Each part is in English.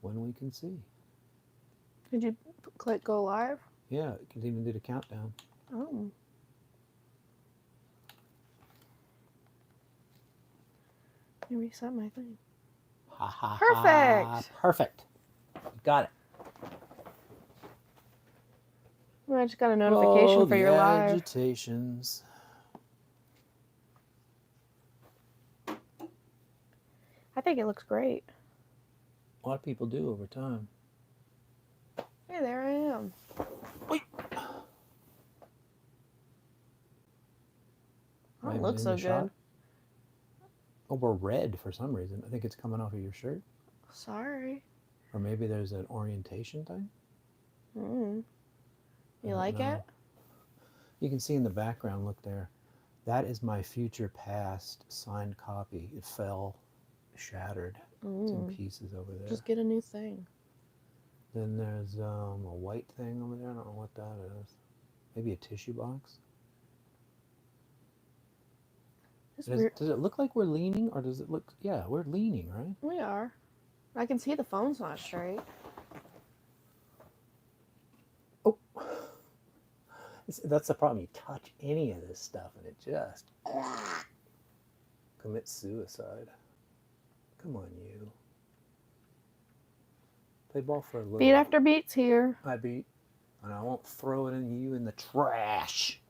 when we can see. Did you click go live? Yeah, it can even do the countdown. Oh. Let me reset my thing. Ha ha Perfect. ha. Perfect. Got it. I just got a notification Oh, for the your live. agitations. I think it looks great. A lot of people do over time. Hey, there I am. Wait. I don't look so good. Oh, we're red for some reason. I think it's coming off of your shirt. Sorry. Or maybe there's an orientation thing. You like it? You can see in the background, look there. That is my future past signed copy. It fell, shattered. It's in pieces over there. Just get a new thing. Then there's a white thing over there. I don't know what that is. Maybe a tissue box. Does it look like we're leaning, or does it look... Yeah, we're leaning, right? We are. I can see the phone's not straight. Oh. That's the problem. You touch any of this stuff and it just... commits suicide. Come on, you. Play ball for a little Beat after beat's here. I beat. And I won't throw it in you in the trash.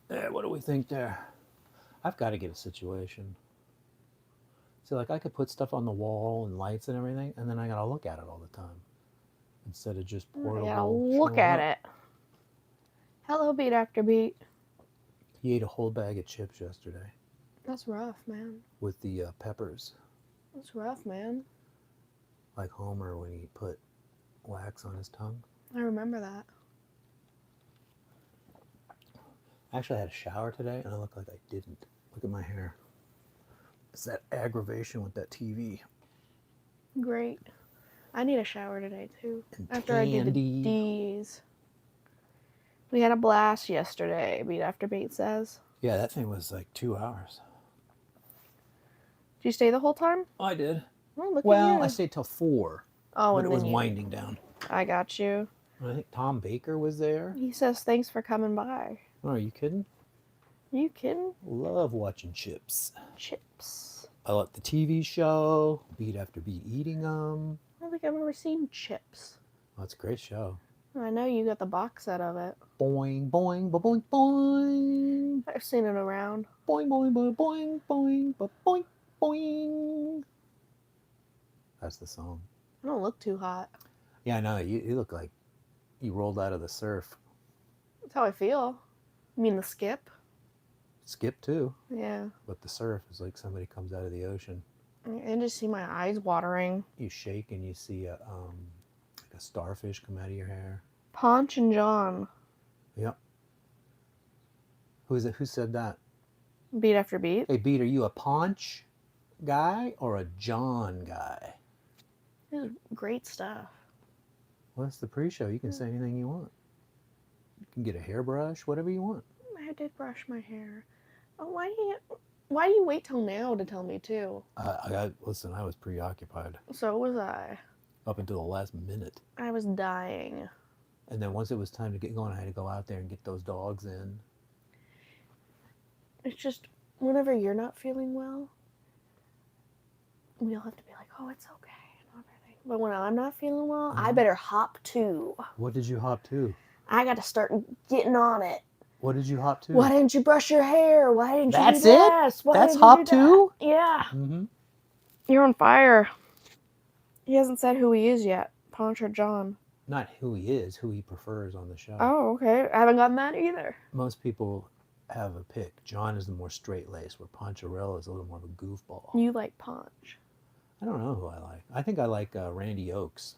There, what do we think there? I've got to get a situation. See, like I could put stuff on the wall and lights and everything, and then I got to look at it all the time. Instead of just portable. Yeah, look at it. Hello, Beat after beat. He ate a whole bag of chips yesterday. That's rough, man. With the peppers. That's rough, man. Like Homer when he put wax on his tongue. I remember that. Actually, I had a shower today, and I look like I didn't. Look at my hair. It's that aggravation with that TV. Great. I need a shower today, too. And after I do the D's. We had a blast yesterday, Beat after beat says. Yeah, that thing was like 2 hours. Did you stay the whole time? Oh, I did. Oh, look well, at you. I stayed till 4. Oh, but it was winding down. I got you. I think Tom Baker was there. He says thanks for coming by. Oh, are you kidding? You kidding? Love watching chips. Chips. I like the TV show. Beat after beat eating them. I don't think I've ever seen Chips. Oh, it's a great show. I know you got the box set of it. Boing, boing, boing, boing. I've seen it around. Boing, boing, boing, boing, boing, boing, boing. That's the song. I don't look too hot. Yeah, I know. You look like you rolled out of the surf. That's how I feel. You mean the skip? Skip too. Yeah. But the surf is like somebody comes out of the ocean. I just see my eyes watering. You shake and you see like a starfish come out of your hair. Ponch and John. Yep. Who is it? Who said that? Beat after beat. Hey, Beat, are you a Ponch guy or a John guy? This is great stuff. Well, that's the pre-show. You can say anything you want. You can get a hairbrush, whatever you want. I did brush my hair. Oh, why do you wait till now to tell me too? Listen, I was preoccupied. So was I. Up until the last minute. I was dying. And then once it was time to get going, I had to go out there and get those dogs in. It's just, whenever you're not feeling well, we all have to be like, oh, it's okay and everything. But when I'm not feeling well, I better hop to. What did you hop to? I got to start getting on it. What did you hop to? Why didn't you brush your hair? Why didn't you That's do this? it? That's hop to? Yeah. Mm-hmm. You're on fire. He hasn't said who he is yet. Ponch or John. Not who he is, who he prefers on the show. Oh, okay. I haven't gotten that either. Most people have a pick. John is the more straight-laced, where Poncherello is a little more of a goofball. You like Ponch. I don't know who I like. I think I like Randy Oakes.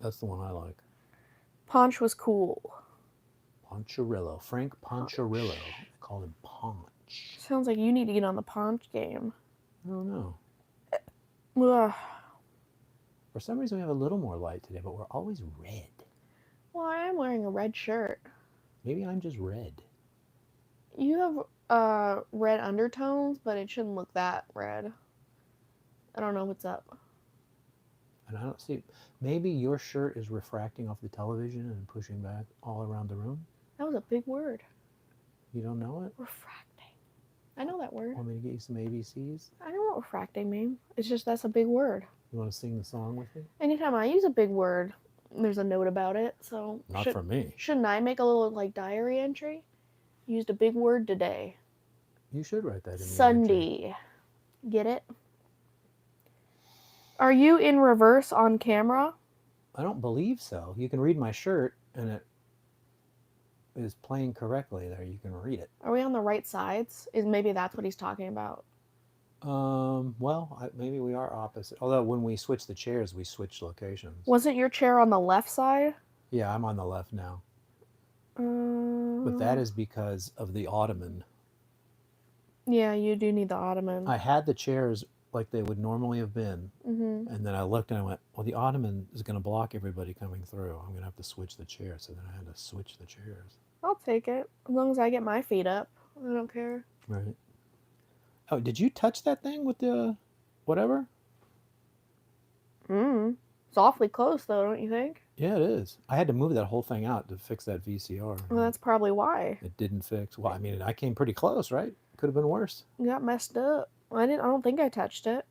That's the one I like. Ponch was cool. Poncherello. Frank Poncherello. They called him Ponch. Sounds like you need to get on the Ponch game. I don't know. Ugh. For some reason, we have a little more light today, but we're always red. Well, I am wearing a red shirt. Maybe I'm just red. You have red undertones, but it shouldn't look that red. I don't know what's up. And I don't see. Maybe your shirt is refracting off the television and pushing back all around the room. That was a big word. You don't know it? Refracting. I know that word. Want me to get you some ABCs? I know what refracting means. It's just that's a big word. You want to sing the song with me? Anytime I use a big word, there's a note about it. So Not for me. shouldn't I make a little like diary entry? Used a big word today. You should write that in the entry. Sunday. Get it? Are you in reverse on camera? I don't believe so. You can read my shirt, and it is playing correctly there. You can read it. Are we on the right sides? Maybe that's what he's talking about. Well, maybe we are opposite. Although when we switch the chairs, we switch locations. Wasn't your chair on the left side? Yeah, I'm on the left now. But that is because of the ottoman. Yeah, you do need the ottoman. I had the chairs like they would normally have been. Mm-hmm. And then I looked and I went, well, the ottoman is going to block everybody coming through. I'm going to have to switch the chair. So then I had to switch the chairs. I'll take it. As long as I get my feet up. I don't care. Right. Oh, did you touch that thing with the whatever? It's awfully close, though, don't you think? Yeah, it is. I had to move that whole thing out to fix that VCR. Well, that's probably why. It didn't fix. Well, I mean, I came pretty close, right? Could have been worse. You got messed up. I don't think I touched it.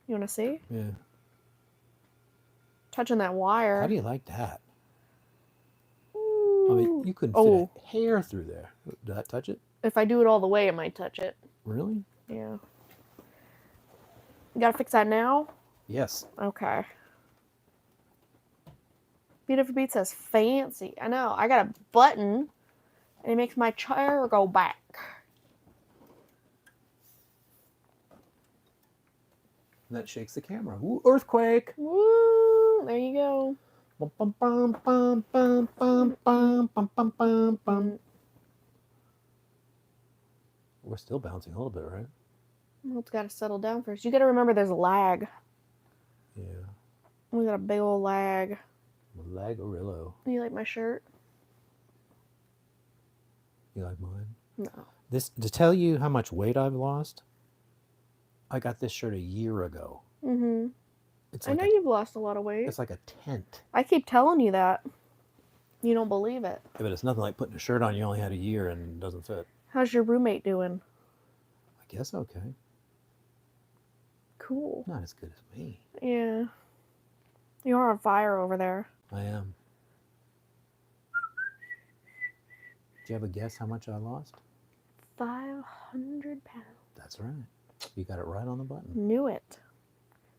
You want to see? Yeah. Touching that wire. How do you like that? Ooh. I mean, you couldn't fit a hair through there. Did that touch it? If I do it all the way, it might touch it. Really? Yeah. You gotta fix that now? Yes. Okay. Beat After Beat says fancy. I know. I got a button, and it makes my chair go back. That shakes the camera. Ooh, earthquake! Woo! There you go. Bum, bum, bum, bum, bum, bum, bum, bum, bum, bum, bum. We're still bouncing a little bit, right? Well, it's got to settle down first. You got to remember there's a lag. Yeah. We got a big old lag. Lagarillo. You like my shirt? You like mine? No. This, to tell you how much weight I've lost, I got this shirt a year ago. Mm-hmm. It's I like know you've lost a lot of weight. It's like a tent. I keep telling you that. You don't believe it. Yeah, but it's nothing like putting a shirt on you only had a year and it doesn't fit. How's your roommate doing? I guess okay. Cool. Not as good as me. Yeah. You're on fire over there. I am. Do you have a guess how much I lost? 500 pounds. That's right. You got it right on the button. Knew it.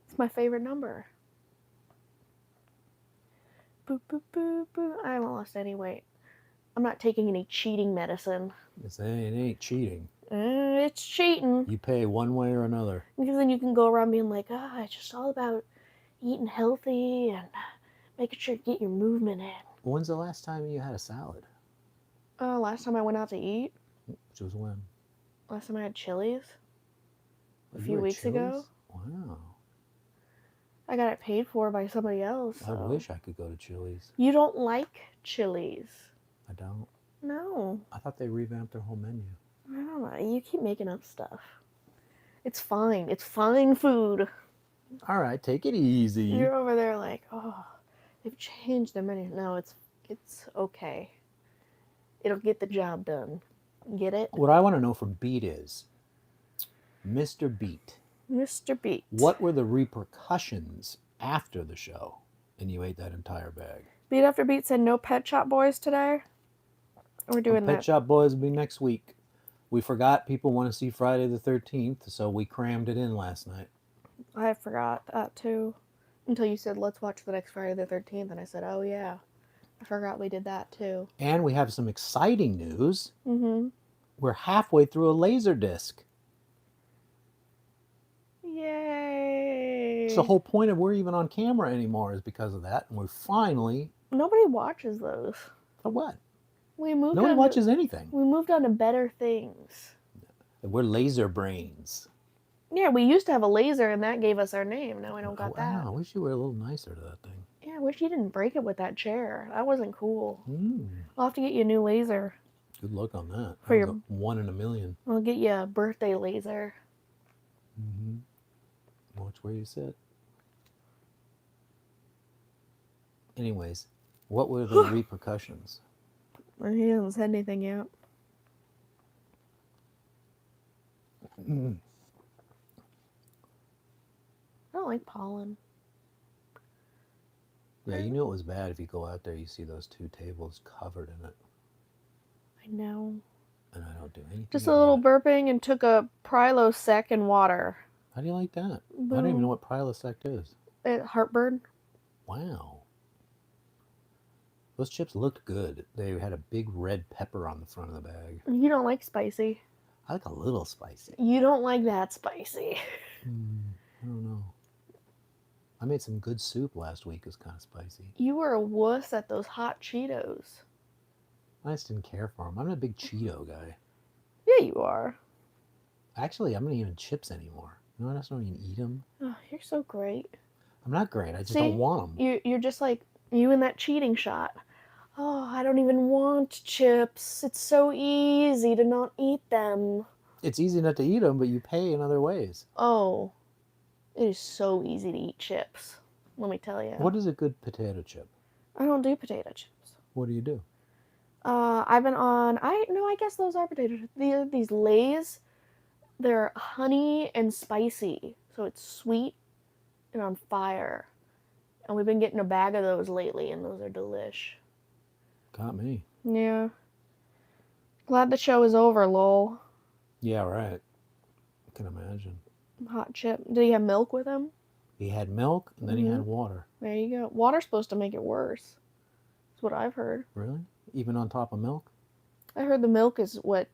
It's my favorite number. Boop, boop, boop, boop. I haven't lost any weight. I'm not taking any cheating medicine. It ain't cheating. It's cheating. You pay one way or another. Because then you can go around being like, it's just all about eating healthy and making sure you get your movement in. When's the last time you had a salad? Last time I went out to eat. Which was when? Last time I had Chili's. A You few were at weeks ago. Chili's? Wow. I got it paid for by somebody else. I wish I could go to Chili's. You don't like Chili's. I don't. No. I thought they revamped their whole menu. I don't know. You keep making up stuff. It's fine. It's fine food. All right, take it easy. You're over there like, they've changed their menu. No, it's okay. It'll get the job done. Get it? What I want to know from Beat is, Mr. Beat. Mr. Beat. What were the repercussions after the show? And you ate that entire bag. Beat After Beat said no Pet Shop Boys today. We're doing that. Pet Shop Boys will be next week. We forgot people want to see Friday the 13th, so we crammed it in last night. I forgot that too. Until you said, let's watch the next Friday the 13th. And I said, oh yeah. I forgot we did that too. And we have some exciting news. Mm-hmm. We're halfway through a Laserdisc. Yay. It's the whole point of we're even on camera anymore is because of that. And we're finally... Nobody watches those. For what? Nobody watches anything. We moved on to better things. We're laser brains. Yeah, we used to have a laser and that gave us our name. Now I don't got that. I wish you were a little nicer to that thing. Yeah, I wish you didn't break it with that chair. That wasn't cool. Mm. I'll have to get you a new laser. Good luck on that. For your 1 in a million. I'll get you a birthday laser. Mm-hmm. Watch where you sit. Anyways, what were the repercussions? He hasn't said anything yet. Mm. I don't like pollen. Yeah, you knew it was bad if you go out there, you see those 2 tables covered in it. I know. And I don't do anything Just a about little it. burping and took a Prilosec and water. How do you like that? Boom. I don't even know what Prilosec is. Heartburn. Wow. Those chips looked good. They had a big red pepper on the front of the bag. You don't like spicy. I like a little spicy. You don't like that spicy. I don't know. I made some good soup last week. It was kind of spicy. You were a wuss at those hot Cheetos. I just didn't care for them. I'm not a big Cheeto guy. Yeah, you are. Actually, I'm not even chips anymore. You know, I just don't even eat them. Oh, you're so great. I'm not great. I just See? don't want them. You're just like you in that cheating shot. Oh, I don't even want chips. It's so easy to not eat them. It's easy not to eat them, but you pay in other ways. Oh, it is so easy to eat chips. Let me tell you. What is a good potato chip? I don't do potato chips. What do you do? I've been on. I guess those are potato chips. These Lay's, they're honey and spicy, so it's sweet and on fire. And we've been getting a bag of those lately, and those are delish. Got me. Yeah. Glad the show is over, lol. Yeah, right. I can imagine. Hot chip. Did he have milk with him? He had milk and then he had water. There you go. Water's supposed to make it worse. That's what I've heard. Really? Even on top of milk? I heard the milk is what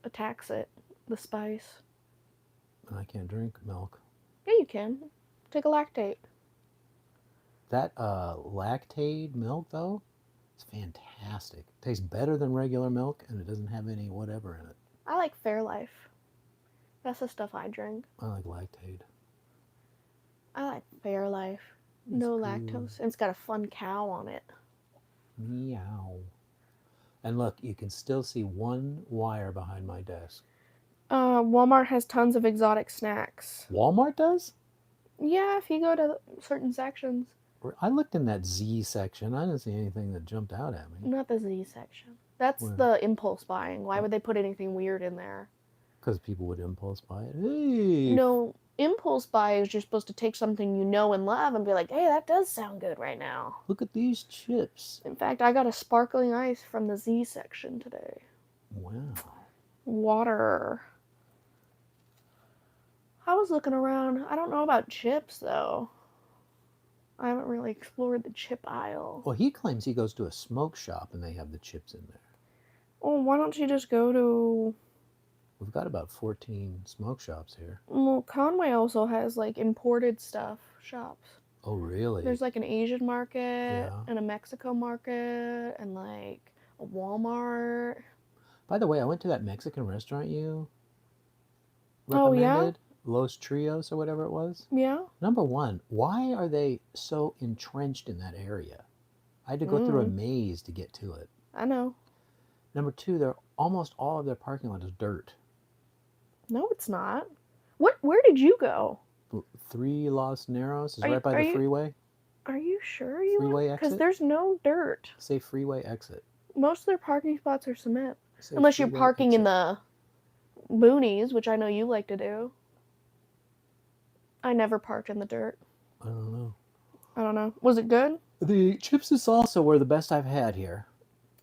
attacks it, the spice. I can't drink milk. Yeah, you can. Take a lactate. That lactate milk, though, is fantastic. Tastes better than regular milk, and it doesn't have any whatever in it. I like Fairlife. That's the stuff I drink. I like lactate. I like Fairlife. No lactose. And it's got a fun cow on it. Meow. And look, you can still see one wire behind my desk. Walmart has tons of exotic snacks. Walmart does? Yeah, if you go to certain sections. I looked in that Z section. I didn't see anything that jumped out at me. Not the Z section. That's the impulse buying. Why would they put anything weird in there? Because people would impulse buy it. Hey. No, impulse buy is you're supposed to take something you know and love and be like, hey, that does sound good right now. Look at these chips. In fact, I got a sparkling ice from the Z section today. Wow. Water. I was looking around. I don't know about chips, though. I haven't really explored the chip aisle. Well, he claims he goes to a smoke shop and they have the chips in there. Oh, why don't you just go to... We've got about 14 smoke shops here. Well, Conway also has, like, imported stuff shops. Oh, really? There's, like, an Asian market and a Mexico market and, like, a Walmart. By the way, I went to that Mexican restaurant you recommended. Oh, yeah? Los Trios or whatever it was. Yeah. Number one, why are they so entrenched in that area? I had to go through a maze to get to it. I know. Number two, almost all of their parking lot is dirt. No, it's not. Where did you go? 3 Los Narros is right by the freeway. Are you sure you freeway exit? Because there's no dirt. Say freeway exit. Most of their parking spots are cement. Unless you're parking in the boonies, which I know you like to do. I never parked in the dirt. I don't know. Was it good? The chips and salsa were the best I've had here.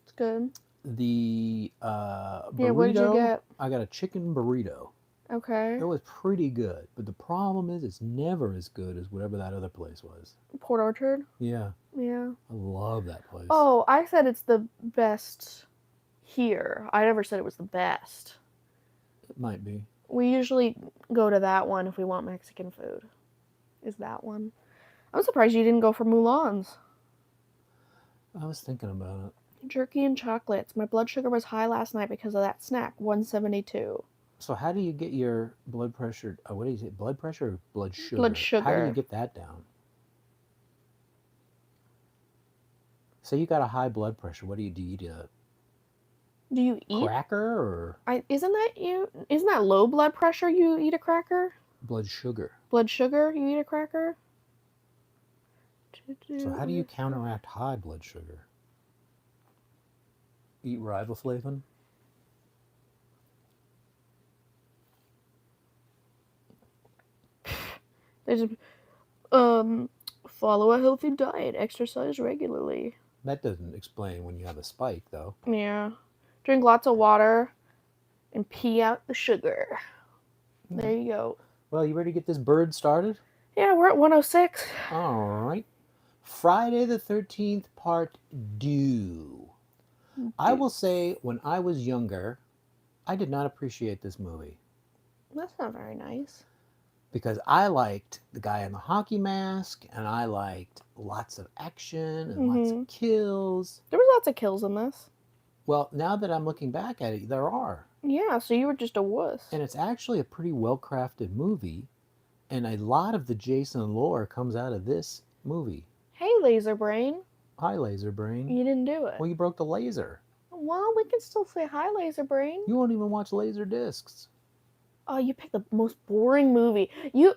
It's good. The burrito. Yeah, what did you get? I got a chicken burrito. Okay. It was pretty good, but the problem is it's never as good as whatever that other place was. Port Orchard? Yeah. Yeah. I love that place. Oh, I said it's the best here. I never said it was the best. It might be. We usually go to that one if we want Mexican food. Is that one? I'm surprised you didn't go for Mulan's. I was thinking about it. Jerky and chocolates. My blood sugar was high last night because of that snack. 172. So how do you get your blood pressure? What do you say? Blood pressure or blood sugar? Blood sugar. How do you get that down? Say you got a high blood pressure. What do? You eat a Do you eat cracker or? Isn't that low blood pressure? You eat a cracker? Blood sugar. Blood sugar, you eat a cracker? So how do you counteract high blood sugar? Eat riboflavin? There's follow a healthy diet, exercise regularly. That doesn't explain when you have a spike, though. Yeah. Drink lots of water and pee out the sugar. There you go. Well, you ready to get this bird started? Yeah, we're at 106. All right. Friday the 13th, part 2. I will say, when I was younger, I did not appreciate this movie That's not very nice. because I liked the guy in the hockey mask, and I liked lots of action and lots of kills. There was lots of kills in this. Well, now that I'm looking back at it, there are. Yeah, so you were just a wuss. And it's actually a pretty well-crafted movie, and a lot of the Jason lore comes out of this movie. Hey, Laser Brain. Hi, Laser Brain. You didn't do it. Well, you broke the laser. Well, we can still say hi, Laser Brain. You won't even watch laser discs. Oh, you picked the most boring movie.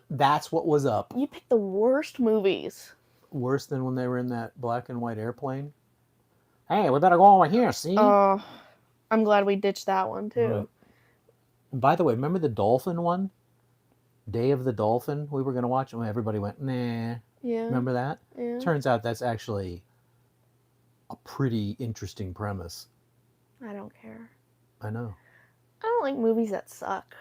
That's what was up. You picked the worst movies. Worse than when they were in that black and white airplane. Hey, we better go over here, see? Oh, I'm glad we ditched that one, too. Right. And by the way, remember the dolphin one? Day of the Dolphin we were going to watch, and everybody went, nah. Yeah. Remember that? Yeah. Turns out that's actually a pretty interesting premise. I don't care. I know. I don't like movies that suck.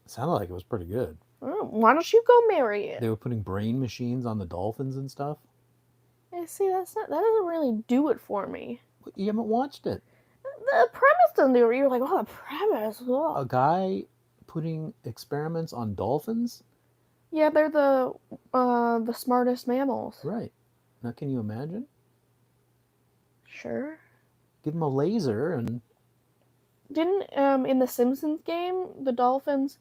It sounded like it was pretty good. Oh, why don't you go marry it? They were putting brain machines on the dolphins and stuff. Yeah, see, that doesn't really do it for me. You haven't watched it. The premise doesn't do it. You're like, oh, the premise. Ugh. A guy putting experiments on dolphins? Yeah, they're the smartest mammals. Right. Now, can you imagine? Sure. Give them a laser and... Didn't, in the Simpsons game, the dolphins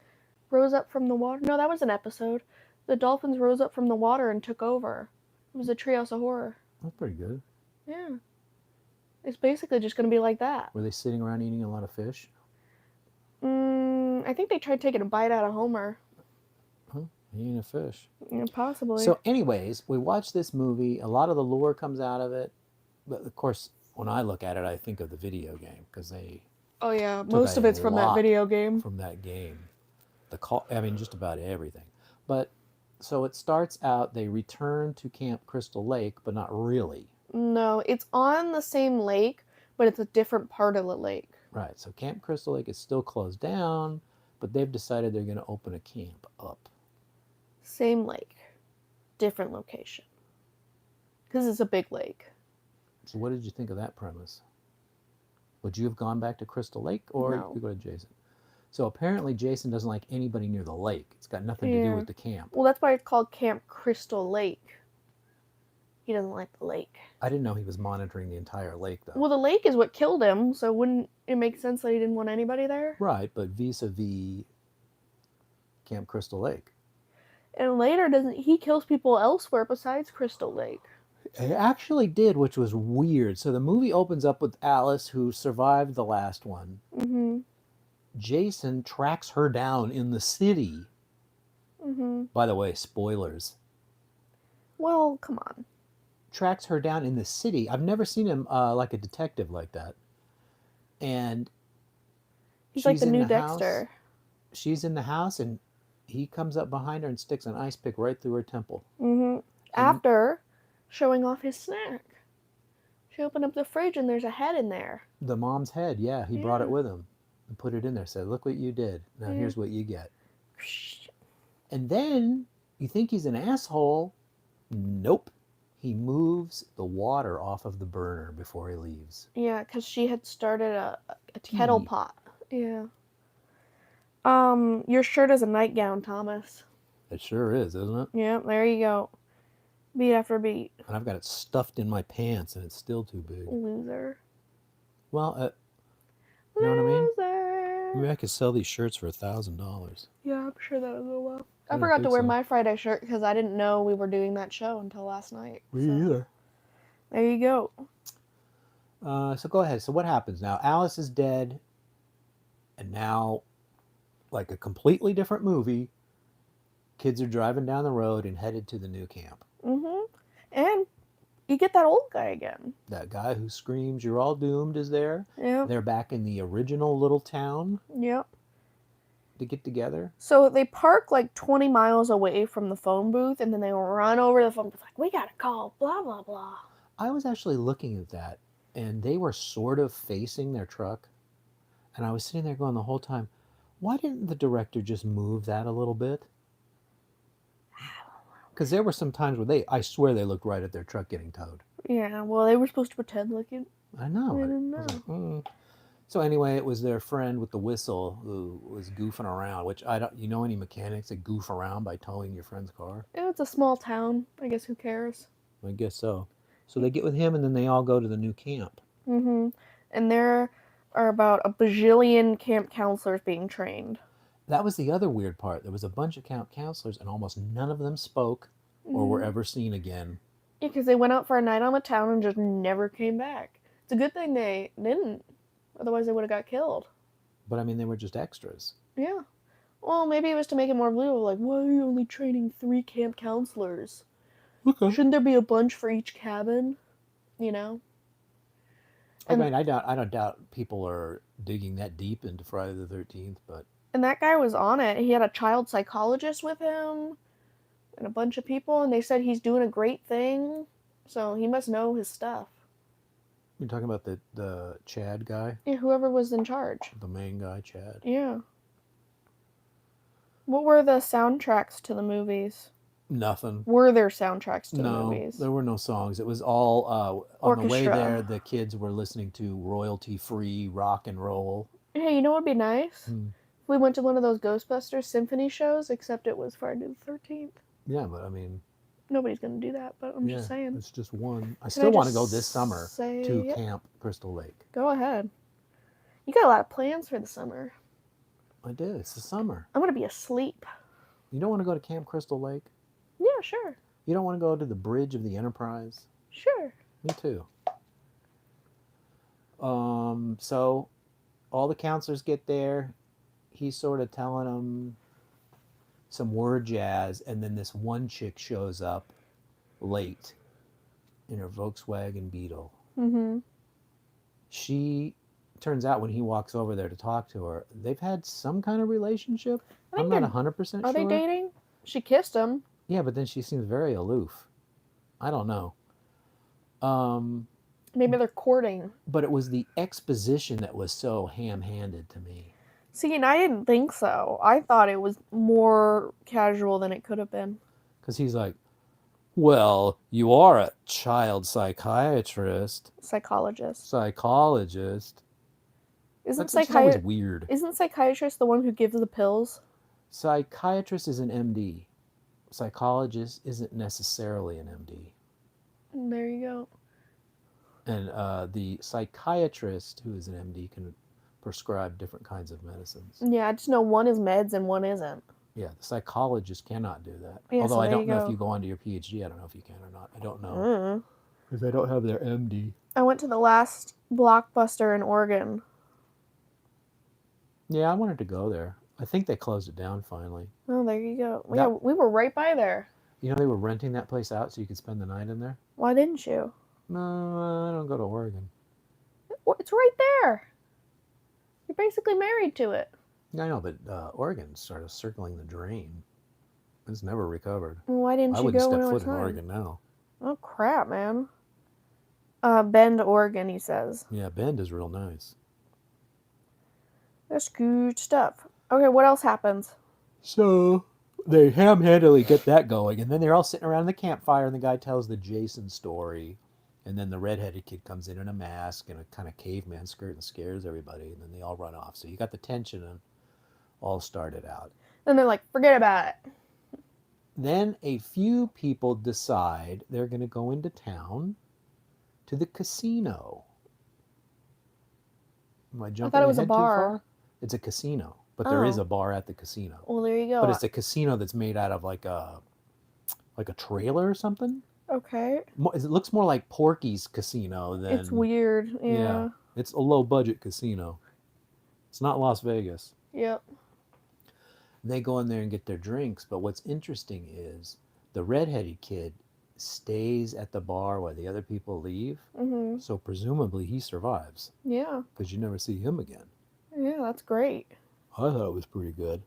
rose up from the water? No, that was an episode. The dolphins rose up from the water and took over. It was a Treehouse of Horror. That's pretty good. Yeah. It's basically just going to be like that. Were they sitting around eating a lot of fish? I think they tried taking a bite out of Homer. Huh? Eating a fish. Yeah, possibly. So anyways, we watched this movie. A lot of the lore comes out of it. But of course, when I look at it, I think of the video game because they... Oh yeah, took most of a it's from that lot video game. From that game. Just about everything. But so it starts out, they return to Camp Crystal Lake, but not really. No, it's on the same lake, but it's a different part of the lake. Right. So Camp Crystal Lake is still closed down, but they've decided they're going to open a camp up. Same lake, different location. Because it's a big lake. So what did you think of that premise? Would you have gone back to Crystal Lake, or No. you go to Jason? So apparently Jason doesn't like anybody near the lake. It's got nothing to do with the camp. Well, that's why it's called Camp Crystal Lake. He doesn't like the lake. I didn't know he was monitoring the entire lake, though. Well, the lake is what killed him, so wouldn't it make sense that he didn't want anybody there? Right, but vis-a-vis Camp Crystal Lake. And later, he kills people elsewhere besides Crystal Lake. It actually did, which was weird. So the movie opens up with Alice, who survived the last one. Mm-hmm. Jason tracks her down in the city. Mm-hmm. By the way, spoilers. Well, come on. Tracks her down in the city. I've never seen him like a detective like that. And He's like the in new house. Dexter. She's in the house, and he comes up behind her and sticks an ice pick right through her temple. Mm-hmm. After showing off his snack. She opened up the fridge and there's a head in there. The mom's head, yeah. He brought it with him and put it in there. Said, look what you did. Now here's what you get. And then you think he's an asshole. Nope. He moves the water off of the burner before he leaves. Yeah, because she had started a kettle pot. Yeah. Your shirt is a nightgown, Thomas. It sure is, isn't it? Yeah, there you go. Beat after beat. And I've got it stuffed in my pants, and it's still too big. Loser. Well, you know what I mean? Loser. Maybe I could sell these shirts for $1,000. Yeah, I'm sure that would go well. I I forgot to think wear so. my Friday shirt because I didn't know we were doing that show until last night. Me either. There you go. So go ahead. So what happens now? Alice is dead, and now, like a completely different movie, Kids are driving down the road and headed to the new camp. Mm-hmm. And you get that old guy again. That guy who screams, "You're all doomed," is there. Yep. They're back in the original little town Yep. to get together. So they park like 20 miles away from the phone booth, and then they run over to the phone booth like, we gotta call blah, blah, blah. I was actually looking at that, and they were sort of facing their truck. And I was sitting there going the whole time, why didn't the director just move that a little bit? Because there were some times where I swear they looked right at their truck getting towed. Yeah, well, they were supposed to pretend like it. I know. I didn't was know. like, So anyway, it was their friend with the whistle who was goofing around, which I don't, you know any mechanics that goof around by towing your friend's car? It's a small town. I guess who cares? I guess so. So they get with him, and then they all go to the new camp. Mm-hmm. And there are about a bajillion camp counselors being trained. That was the other weird part. There was a bunch of camp counselors, and almost none of them spoke or were ever seen again. Yeah, because they went out for a night on the town and just never came back. It's a good thing they didn't. Otherwise, they would have got killed. But I mean, they were just extras. Yeah. Well, maybe it was to make it more believable. Like, why are you only training 3 camp counselors? Okay. Shouldn't there be a bunch for each cabin? You know? I mean, I don't doubt people are digging that deep into Friday the 13th, but... And that guy was on it. He had a child psychologist with him and a bunch of people, and they said he's doing a great thing. So he must know his stuff. You're talking about the Chad guy? Yeah, whoever was in charge. The main guy, Chad. Yeah. What were the soundtracks to the movies? Nothing. Were there soundtracks to the movies? No, there were no songs. It was all, on the way Orchestra. there, the kids were listening to royalty-free rock and roll. Hey, you know what would be nice? If we went to one of those Ghostbusters symphony shows, except it was Friday the 13th. Yeah, but I mean... Nobody's going to do that, but I'm just saying. It's just one. I Can still I want to just go this summer say to it? Camp Crystal Lake. Go ahead. You got a lot of plans for the summer. I do. It's the summer. I'm going to be asleep. You don't want to go to Camp Crystal Lake? Yeah, sure. You don't want to go to the Bridge of the Enterprise? Sure. Me too. So all the counselors get there. He's sort of telling them some word jazz, and then this one chick shows up late in her Volkswagen Beetle. Mm-hmm. She turns out when he walks over there to talk to her, they've had some kind of relationship. I'm think not 100% sure. Are they dating? She kissed him. Yeah, but then she seems very aloof. I don't know. Maybe they're courting. But it was the exposition that was so ham-handed to me. See, and I didn't think so. I thought it was more casual than it could have been. Because he's like, well, you are a child psychiatrist. Psychologist. Psychologist. Isn't That's always weird. Isn't psychiatrist the one who gives the pills? Psychiatrist is an MD. Psychologist isn't necessarily an MD. There you go. And the psychiatrist, who is an MD, can prescribe different kinds of medicines. Yeah, I just know one is meds and one isn't. Yeah, the psychologist cannot do that. Yeah, Although so I there don't you know go. if you go on to your PhD, I don't know if you can or not. I don't know. Because I don't have their MD. I went to the last Blockbuster in Oregon. Yeah, I wanted to go there. I think they closed it down finally. Oh, there you go. Yeah, we were right by there. You know, they were renting that place out so you could spend the night in there? Why didn't you? No, I don't go to Oregon. It's right there. You're basically married to it. I know, but Oregon started circling the drain. It's never recovered. Well, why didn't I you wouldn't go step when it foot was in time? Oregon now. Oh, crap, man. Bend, Oregon, he says. Yeah, Bend is real nice. That's good stuff. Okay, what else happens? So they ham-handedly get that going, and then they're all sitting around the campfire, and the guy tells the Jason story, and then the redheaded kid comes in a mask and a kind of caveman skirt and scares everybody, and then they all run off. So you got the tension and all started out. Then they're like, forget about it. Then a few people decide they're going to go into town to the casino. Am I jumping thought it was a ahead too bar. far? It's a casino, but there is Oh. a bar at the casino. Well, there you go. But it's a casino that's made out of like a trailer or something. Okay. It looks more like Porky's casino than... It's weird. Yeah. It's a low budget casino. It's not Las Vegas. Yep. And they go in there and get their drinks. But what's interesting is the redheaded kid stays at the bar while the other people leave. Mm-hmm. So presumably he survives Yeah. because you never see him again. Yeah, that's great. I thought it was pretty good.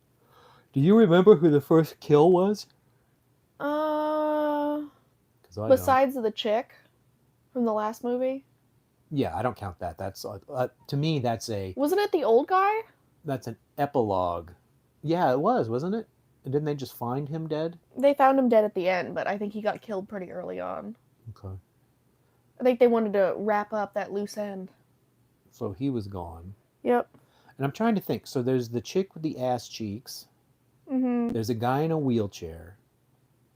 Do you remember who the first kill was? Uh, Because I don't. besides the chick from the last movie, Yeah, I don't count that. That's to me that's wasn't it the old guy? an epilogue. Yeah, it was, wasn't it? And didn't they just find him dead? They found him dead at the end, but I think he got killed pretty early on. Okay. I think they wanted to wrap up that loose end. So he was gone. Yep. And I'm trying to think. So there's the chick with the ass cheeks. Mm-hmm. There's a guy in a wheelchair.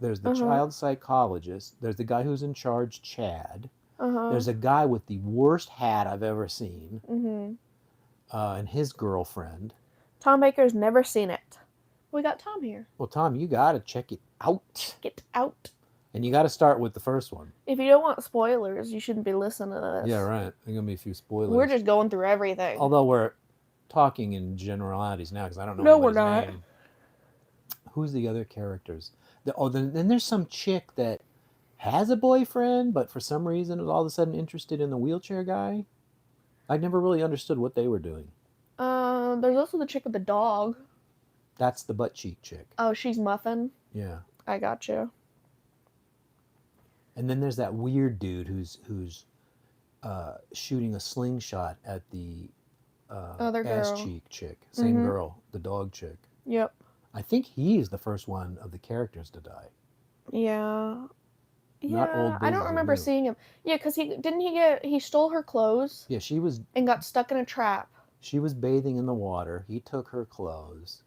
There's the child psychologist. There's the guy who's in charge, Chad. There's a guy with the worst hat I've ever seen. Mm-hmm. And his girlfriend. Tom Baker's never seen it. We got Tom here. Well, Tom, you got to check it out. Get out. And you got to start with the first one. If you don't want spoilers, you shouldn't be listening to this. Yeah, right. There's going to be a few spoilers. We're just going through everything. Although we're talking in generalities now because I don't know No, we're anybody's not. name. Who's the other characters? Then there's some chick that has a boyfriend, but for some reason is all of a sudden interested in the wheelchair guy. I never really understood what they were doing. There's also the chick with the dog. That's the butt cheek chick. Oh, she's Muffin. Yeah. I got you. And then there's that weird dude who's shooting a slingshot at the Other girl. ass cheek chick. Same girl, the dog chick. Yep. I think he's the first one of the characters to die. Yeah. Not old I don't Daisy remember New. seeing him. Yeah, because he stole her clothes Yeah, she was and got stuck in a trap. bathing in the water. He took her clothes,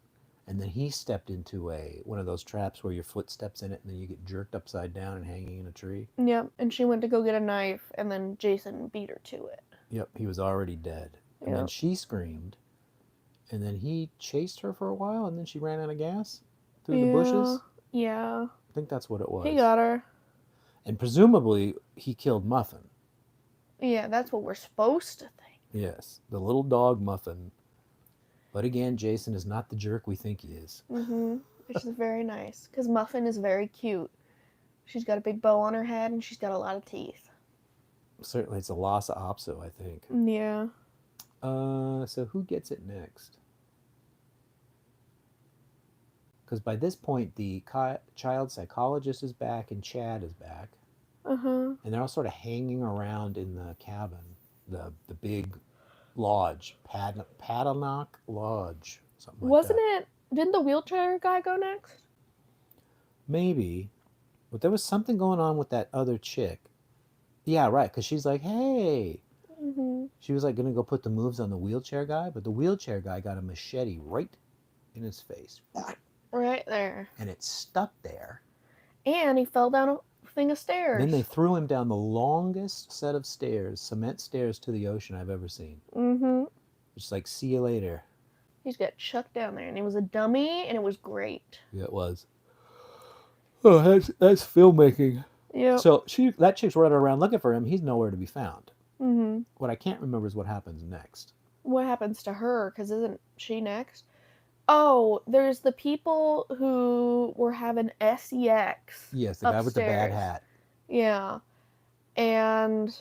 and then he stepped into one of those traps where your foot steps in it, and then you get jerked upside down and hanging in a tree. Yep. And she went to go get a knife, and then Jason beat her to it. Yep, he was already dead. And then Yep. she screamed, and then he chased her for a while, and then she ran out of gas through the bushes. Yeah. I think that's what it was. He got her. And presumably, he killed Muffin. Yeah, that's what we're supposed to think. Yes, the little dog Muffin. But again, Jason is not the jerk we think he is. Mm-hmm. Which is very nice, because Muffin is very cute. She's got a big bow on her head, and she's got a lot of teeth. Certainly, it's a Lhasa Apso, I think. Yeah. So who gets it next? Because by this point, the child psychologist is back and Chad is back. Uh-huh. And they're all sort of hanging around in the cabin, the big lodge, Paddanock Lodge, something like Wasn't that. it? Didn't the wheelchair guy go next? Maybe. But there was something going on with that other chick. Yeah, right, because she's like, hey. Mm-hmm. She was like going to go put the moves on the wheelchair guy, but the wheelchair guy got a machete right in his face. Right there. And it stuck there. And he fell down a thing of stairs. Then they threw him down the longest set of stairs, cement stairs to the ocean I've ever seen. Mm-hmm. Just like, see you later. He's got chucked down there, and it was a dummy, and it was great. Yeah, it was. Oh, that's filmmaking. Yep. So that chick's running around looking for him. He's nowhere to be found. Mm-hmm. What I can't remember is what happens next. What happens to her? Because isn't she next? Oh, there's the people who were having sex. Yes, the guy with the bad Upstairs. hat. Yeah. And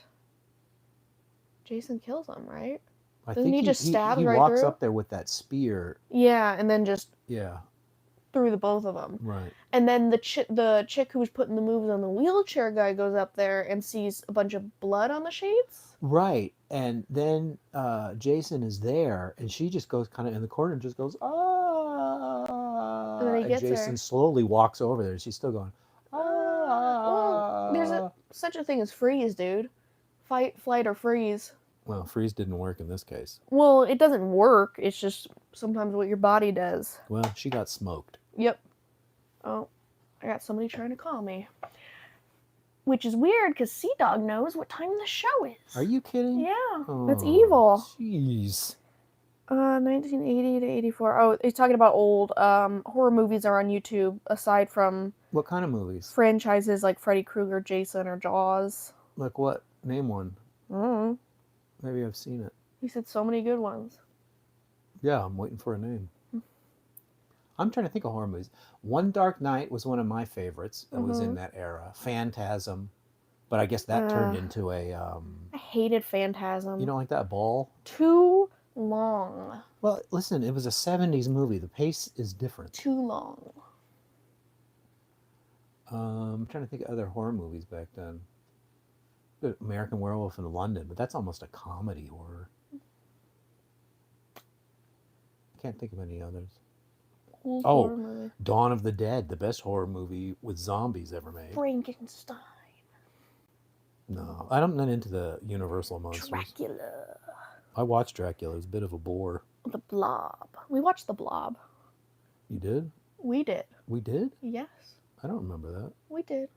Jason kills him, right? I Doesn't think he just stab he right walks through? up there with that spear. Yeah, and then just Yeah, through the both of them. right. And then the chick who was putting the moves on the wheelchair guy goes up there and sees a bunch of blood on the sheets. Right. And then Jason is there, and she just goes kind of in the corner and just goes, ah. And then he gets her. Jason slowly walks over there, and she's still going, ah. Well, there's such a thing as freeze, dude. Fight, flight, or freeze. Well, freeze didn't work in this case. Well, it doesn't work. It's just sometimes what your body does. Well, she got smoked. Yep. Oh, I got somebody trying to call me. Which is weird because Sea Dog knows what time the show is. Are you kidding? Yeah, Oh, that's evil. Jeez. 1980 to 84. Oh, he's talking about old horror movies are on YouTube aside from What kind of movies? franchises like Freddy Krueger, Jason, or Jaws. Like what? Name one. Mm. Maybe I've seen it. He said so many good ones. Yeah, I'm waiting for a name. I'm trying to think of horror movies. One Dark Night was one of my favorites. That was in Mhm. that era. Phantasm, but I guess that turned into a I hated Phantasm. you don't like that ball? Too long. Well, listen, it was a 70s movie. The pace is different. Too long. I'm trying to think of other horror movies back then. American Werewolf in London, but that's almost a comedy horror. Can't think of any others. Cool Oh, horror movie. Dawn of the Dead, the best horror movie with zombies ever made. Frankenstein. No, I'm not into the Universal monsters. Dracula. I watched Dracula. It was a bit of a bore. The Blob. We watched The Blob. You did? We did. We did? Yes, I don't remember that. we did.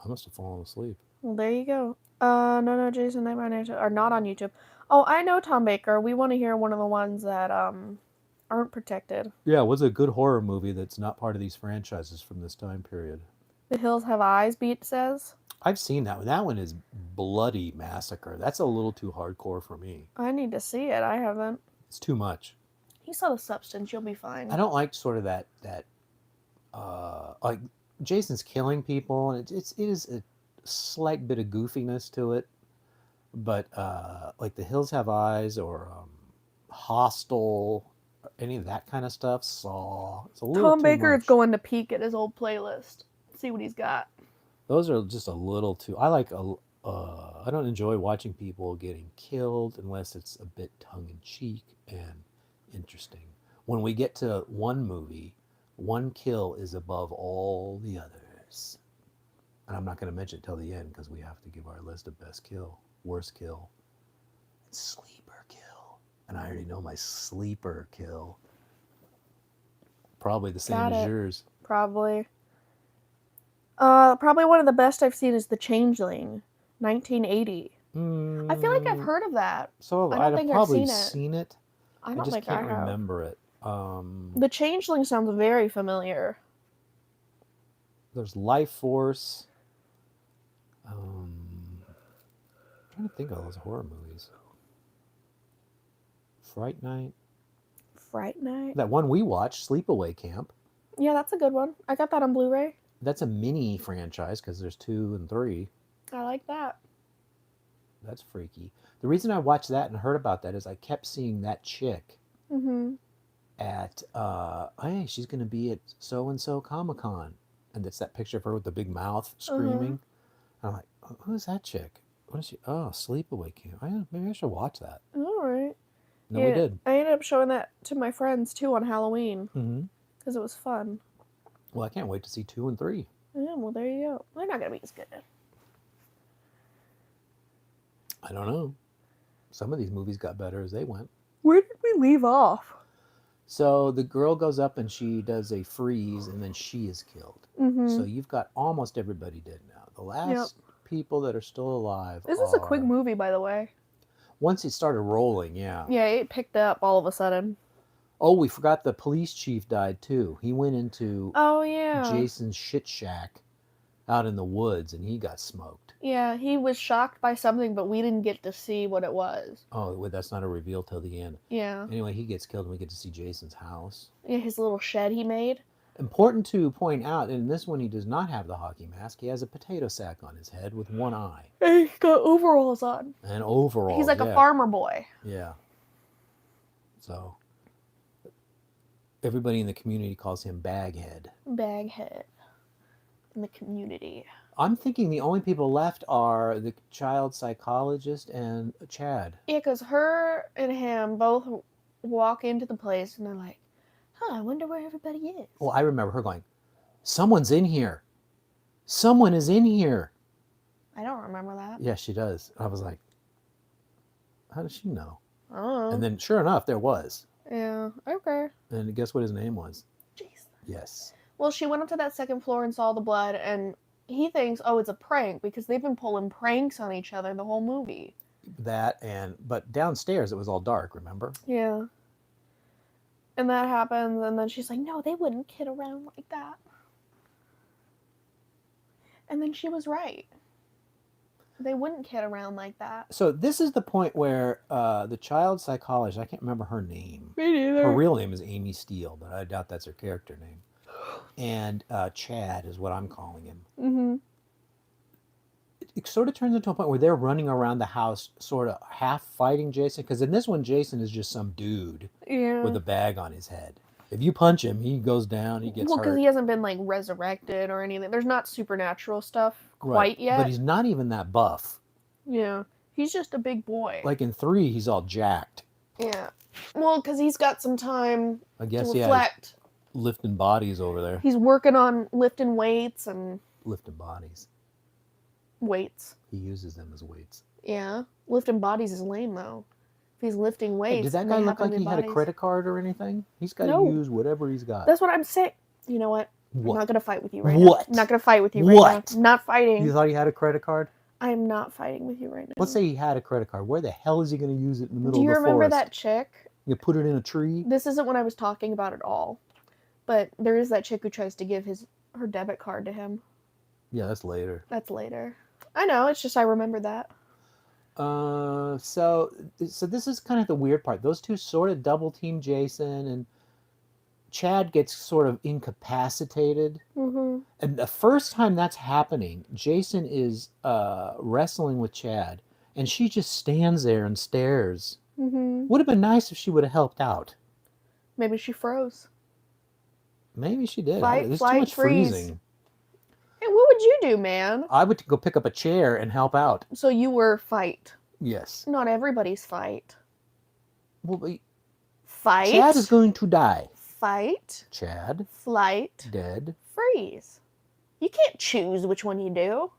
I must have fallen asleep. Well, there you go. No, Jason Nightmare on YouTube are not on YouTube. Oh, I know Tom Baker. We want to hear one of the ones that aren't protected. Yeah, what's a good horror movie that's not part of these franchises from this time period? The Hills Have Eyes. Beat says. I've seen that one. That one is Bloody Massacre. That's a little too hardcore for me. I need to see it. I haven't. It's too much. You saw The Substance. You'll be fine. I don't like sort of that like Jason's killing people, and it is a slight bit of goofiness to it, but like The Hills Have Eyes or Hostel, or any of that kind of stuff. Saw. It's a little Tom too Baker much. is going to peek at his old playlist. See what he's got. Those are just a little too. I like I don't enjoy watching people getting killed unless it's a bit tongue in cheek and interesting. When we get to one movie, one kill is above all the others. And I'm not going to mention it till the end because we have to give our list of best kill, worst kill, and sleeper kill. And I already know my sleeper kill. Probably the same Got as it. yours. Probably. Probably one of the best I've seen is The Changeling, 1980. I feel like I've heard of that. So I don't I'd think have I've probably seen it. I I don't just think can't I have. remember it. The Changeling sounds very familiar. There's Life Force. I'm trying to think of those horror movies. Fright Night. Fright Night. That one we watched, Sleepaway Camp. Yeah, that's a good one. I got that on Blu-ray. That's a mini franchise because there's 2 and 3. I like that. That's freaky. The reason I watched that and heard about that is I kept seeing that chick Mm-hmm. at, hey, she's going to be at so-and-so Comic-Con. And it's that picture of her with the big mouth screaming. And I'm like, who's that chick? What is she? Oh, Sleepaway Camp. Maybe I should watch that. All right. No, we did. I ended up showing that to my friends too on Halloween Mm-hmm. because it was fun. Well, I can't wait to see 2 and 3. Yeah, well, there you go. They're not gonna be as good. I don't know. Some of these movies got better as they went. Where did we leave off? So the girl goes up and she does a freeze and then she is killed. Mm-hmm. So you've got almost everybody dead now. The last people that are still alive This is a quick movie, by the way. Once it started rolling, yeah. Yeah, it picked up all of a sudden. Oh, we forgot the police chief died too. He went into Oh, yeah. Jason's shit shack out in the woods and he got smoked. Yeah, he was shocked by something, but we didn't get to see what it was. Oh, well, that's not a reveal till the end. Yeah. Anyway, he gets killed and we get to see Jason's house. Yeah, his little shed he made. Important to point out, in this one he does not have the hockey mask. He has a potato sack on his head with one eye. And he's got overalls on. And overalls. He's like a farmer boy. Yeah. So, everybody in the community calls him Baghead. Baghead. In the community. I'm thinking the only people left are the child psychologist and Chad. Yeah, because her and him both walk into the place and they're like, I wonder where everybody is. Well, I remember her going, someone's in here. Someone is in here. I don't remember that. Yeah, she does. I was like, how does she know? I don't know. And then sure enough, there was. Yeah, okay. And guess what his name was? Jeez. Yes. Well, she went up to that second floor and saw the blood, and he thinks, oh, it's a prank because they've been pulling pranks on each other the whole movie. But downstairs it was all dark, remember? Yeah. And that happens, and then she's like, no, they wouldn't kid around like that. And then she was right. They wouldn't kid around like that. So this is the point where the child psychologist, I can't remember her name. Me neither. Her real name is Amy Steele, but I doubt that's her character name. And Chad is what I'm calling him. Mm-hmm. It sort of turns into a point where they're running around the house sort of half fighting Jason. Because in this one, Jason is just some dude Yeah. with a bag on his head. If you punch him, he goes down, he gets Well, because hurt. he hasn't been like resurrected or anything. There's not supernatural stuff quite yet. But he's not even that buff. Yeah. He's just a big boy. Like in 3, he's all jacked. Yeah. Well, because he's got some time I guess, to yeah, reflect. lifting bodies over there. He's working on lifting weights and Lifting bodies. weights. He uses them as weights. Yeah. Lifting bodies is lame, though. If he's lifting weights. Hey, did that and guy they look happen like to be he had a bodies- credit card or anything? He's got to No. use whatever he's got. That's what I'm saying. You know what? I'm What? not going to fight with you right What? now. I'm not going to fight with you right What? now. I'm not fighting. You thought he had a credit card? I'm not fighting with you right now. Let's say he had a credit card. Where the hell is he going to use it in the middle Do you of the remember forest? that chick? You put it in a tree? This isn't what I was talking about at all. But there is that chick who tries to give her debit card to him. Yeah, that's later. That's later. I know, it's just I remember that. So this is kind of the weird part. Those two sort of double team Jason, and Chad gets sort of incapacitated. Mm-hmm. And the first time that's happening, Jason is wrestling with Chad, and she just stands there and stares. Mm-hmm. Would have been nice if she would have helped out. Maybe she froze. Maybe she did. Fight, There's flight, too much freeze. freezing. Hey, what would you do, man? I would go pick up a chair and help out. So you were fight. Yes. Not everybody's fight. Well, but Fight. Chad is going to die. Fight. Chad, Flight. dead. Freeze. You can't choose which one you do.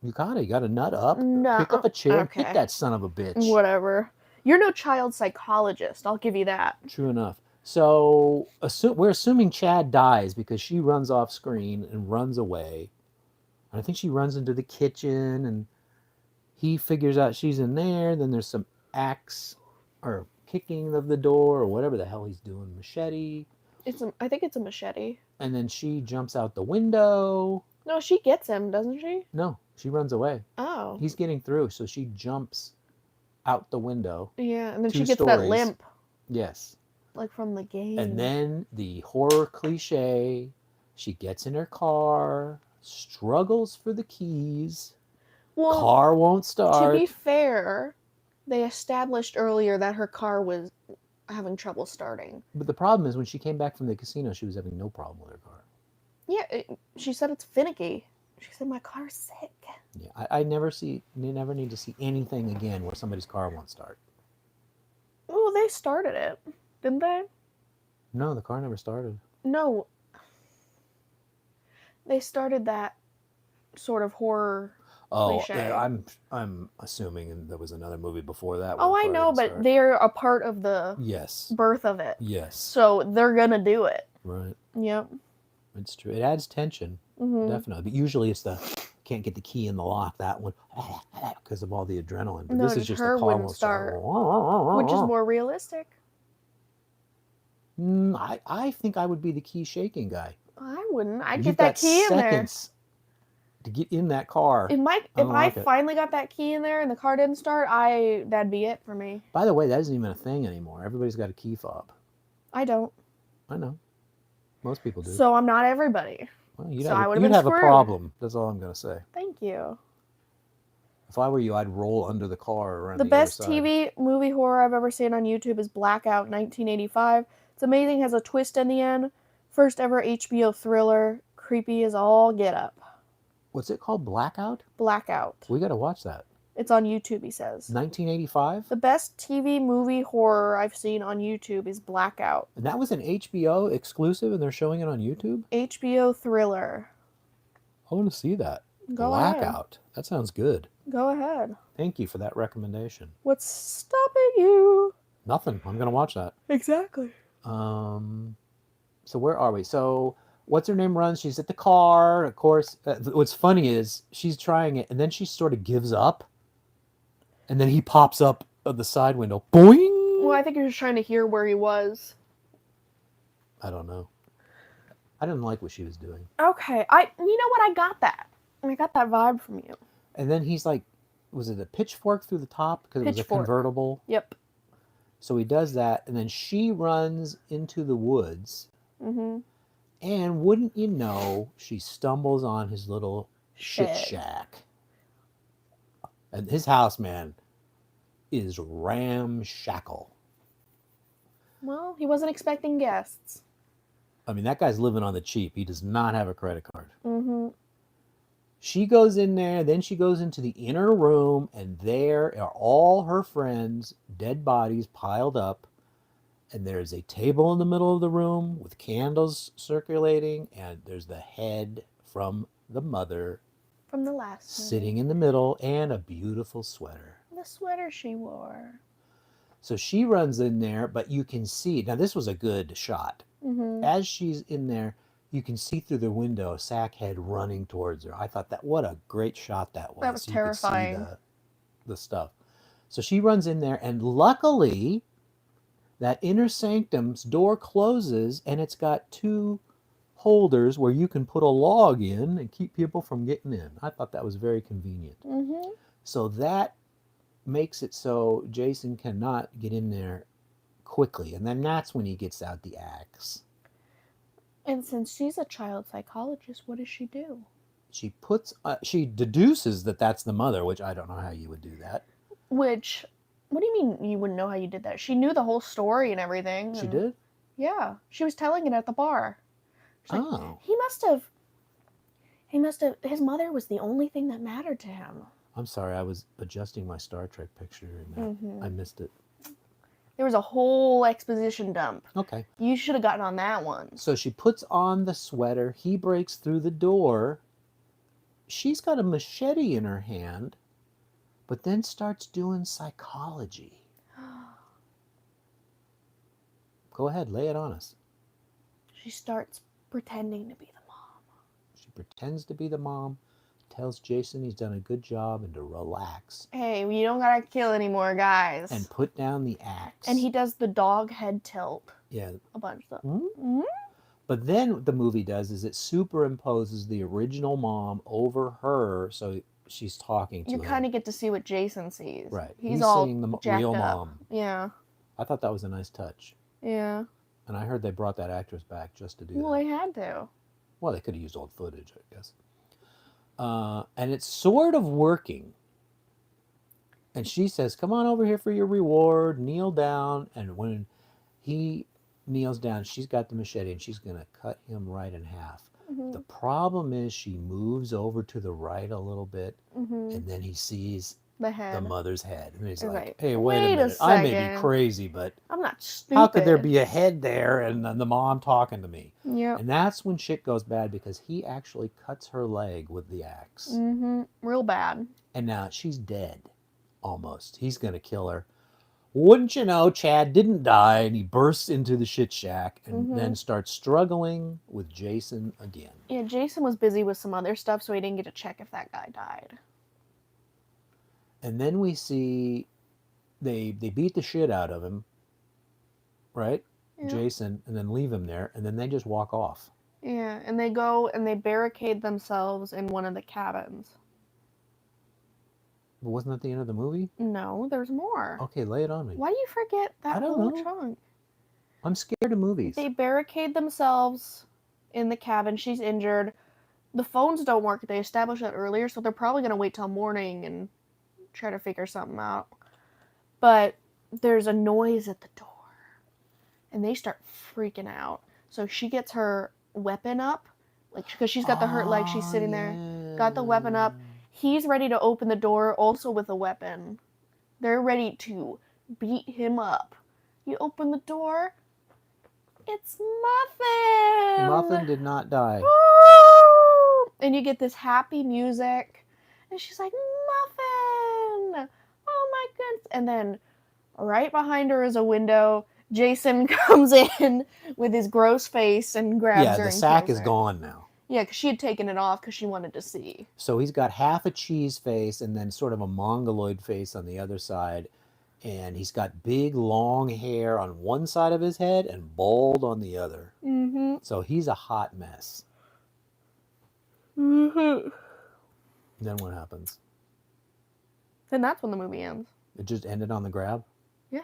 You gotta nut up. No. Pick up a chair and Okay. hit that son of a bitch. Whatever. You're no child psychologist. I'll give you that. True enough. So we're assuming Chad dies because she runs off screen and runs away. And I think she runs into the kitchen and he figures out she's in there. Then there's some axe or kicking of the door or whatever the hell he's doing, machete. I think it's a machete. And then she jumps out the window. No, she gets him, doesn't she? No, she runs away. Oh. He's getting through, so she jumps out the window. Yeah, and then Two she gets that stories. limp, Yes. like from the game. And then the horror cliche, she gets in her car, struggles for the keys, well, car won't start. to be fair, they established earlier that her car was having trouble starting. But the problem is when she came back from the casino, she was having no problem with her car. Yeah, she said it's finicky. She said my car's sick. Yeah, I never need to see anything again where somebody's car won't start. Oh, they started it, didn't they? No, the car never started. No. They started that sort of horror. Oh, Cliche. I'm assuming there was another movie before that. Oh, where I the car know, didn't but start. they're a part of the Yes. birth of it. Yes. So they're gonna do it. Right. Yep. It's true. It adds tension, Hmm. definitely. But usually it's the can't get the key in the lock. That one because of all the adrenaline. But No, this is just just her the car wouldn't won't start. Which is more realistic. I think I would be the key shaking guy. I wouldn't. I'd You've get that got key in there. seconds to get in that car. If I I don't like it. finally got that key in there and the car didn't start, that'd be it for me. By the way, that isn't even a thing anymore. Everybody's got a key fob. I don't. I know. Most people do. So I'm not everybody. Well, you'd so have, I a, would've you'd been have a screwed. problem. That's all I'm going to say. Thank you. If I were you, I'd roll under the car around The the best other side. TV movie horror I've ever seen on YouTube is Blackout 1985. It's amazing, has a twist in the end. First ever HBO thriller. Creepy as all get up. What's it called? Blackout? Blackout. We got to watch that. It's on YouTube, he says. 1985? The best TV movie horror I've seen on YouTube is Blackout. And that was an HBO exclusive and they're showing it on YouTube? HBO thriller. I want to see that. Go ahead. Blackout. That sounds good. Go ahead. Thank you for that recommendation. What's stopping you? Nothing. I'm going to watch that. Exactly. So where are we? So what's her name runs? She's at the car. Of course, what's funny is she's trying it and then she sort of gives up. And then he pops up of the side window. Boing! Well, I think you're just trying to hear where he was. I don't know. I didn't like what she was doing. Okay. You know what? I got that. I got that vibe from you. And then he's like was it a pitchfork through the top because it was a Pitchfork. convertible? Yep. So he does that, and then she runs into the woods, Mm-hmm. and wouldn't you know, she stumbles on his little shit Shed. shack. And his house, man, is ramshackle. Well, he wasn't expecting guests. I mean, that guy's living on the cheap. He does not have a credit card. Mm-hmm. She goes in there, then she goes into the inner room, and there are all her friends, dead bodies piled up. And there's a table in the middle of the room with candles circulating, and there's the head from the mother From the last sitting in the middle, and a beautiful sweater. the sweater she wore. So she runs in there, but you can see, now this was a good shot. Mm-hmm. As she's in there, you can see through the window Sackhead running towards her. I thought that, what a great shot that was. That was You terrifying. could see the stuff. So she runs in there, and luckily, that inner sanctum's door closes, and it's got two holders where you can put a log in and keep people from getting in. I thought that was very convenient. Mm-hmm. So that makes it so Jason cannot get in there quickly, and then that's when he gets out the axe. And since she's a child psychologist, what does she do? She deduces that that's the mother, which I don't know how you would do that. Which, what do you mean you wouldn't know how you did that? She knew the whole story and everything. She did? Yeah, she was telling it at the bar. She's like, Oh. He must have, his mother was the only thing that mattered to him. I'm sorry, I was adjusting my Star Trek picture and Mhm. I missed it. There was a whole exposition dump. Okay. You should have gotten on that one. So she puts on the sweater. He breaks through the door. She's got a machete in her hand, but then starts doing psychology. Go ahead, lay it on us. She starts pretending to be the mom. She pretends to be the mom, tells Jason he's done a good job and to relax. Hey, we don't gotta kill anymore, guys. And put down the axe. And he does the dog head tilt. Yeah. A bunch of Mm-hmm. Mm-hmm. But then what the movie does is it superimposes the original mom over her, so she's talking to You him. kind of get to see what Jason sees. Right. He's all seeing the jacked real up. mom. Yeah. I thought that was a nice touch. Yeah. And I heard they brought that actress back just to do Well, that. they had to. Well, they could have used old footage, I guess. And it's sort of working. And she says, come on over here for your reward, kneel down. And when he kneels down, she's got the machete and she's going to cut him right in half. Mm-hmm. The problem is she moves over to the right a little bit, Mm-hmm. and then he sees the head. the mother's head. And he's He's like, like, hey, wait a "Wait a minute. I may be second. crazy, but I'm not stupid. how could there be a head there and then the mom talking to me? Yep. And that's when shit goes bad because he actually cuts her leg with the axe. Mm-hmm. Real bad. And now she's dead, almost. He's going to kill her. Wouldn't you know, Chad didn't die, and he bursts into the shit shack and Mhm. then starts struggling with Jason again. Yeah, Jason was busy with some other stuff, so he didn't get to check if that guy died. And then we see they beat the shit out of him, right? Yeah. Jason, and then leave him there, and then they just walk off. Yeah, and they go and they barricade themselves in one of the cabins. But wasn't that the end of the movie? No, there's more. Okay, lay it on me. Why do you forget that I don't whole know. chunk? I'm scared of movies. They barricade themselves in the cabin. She's injured. The phones don't work. They established that earlier, so they're probably going to wait till morning and try to figure something out. But there's a noise at the door. And they start freaking out. So she gets her weapon up. Like, because she's got the hurt leg. She's sitting there. Got the weapon up. He's ready to open the door, also with a weapon. They're ready to beat him up. You open the door. It's Muffin! Muffin did not die. Woo! And you get this happy music. And she's like, Muffin! Oh my goodness. And then right behind her is a window. Jason comes in with his gross face and grabs her. Yeah, the and sack kills is her. gone now. Yeah, because she had taken it off because she wanted to see. So he's got half a cheese face and then sort of a mongoloid face on the other side. And he's got big, long hair on one side of his head and bald on the other. Mm-hmm. So he's a hot mess. Mm-hmm. Then what happens? Then that's when the movie ends. It just ended on the grab? Yeah.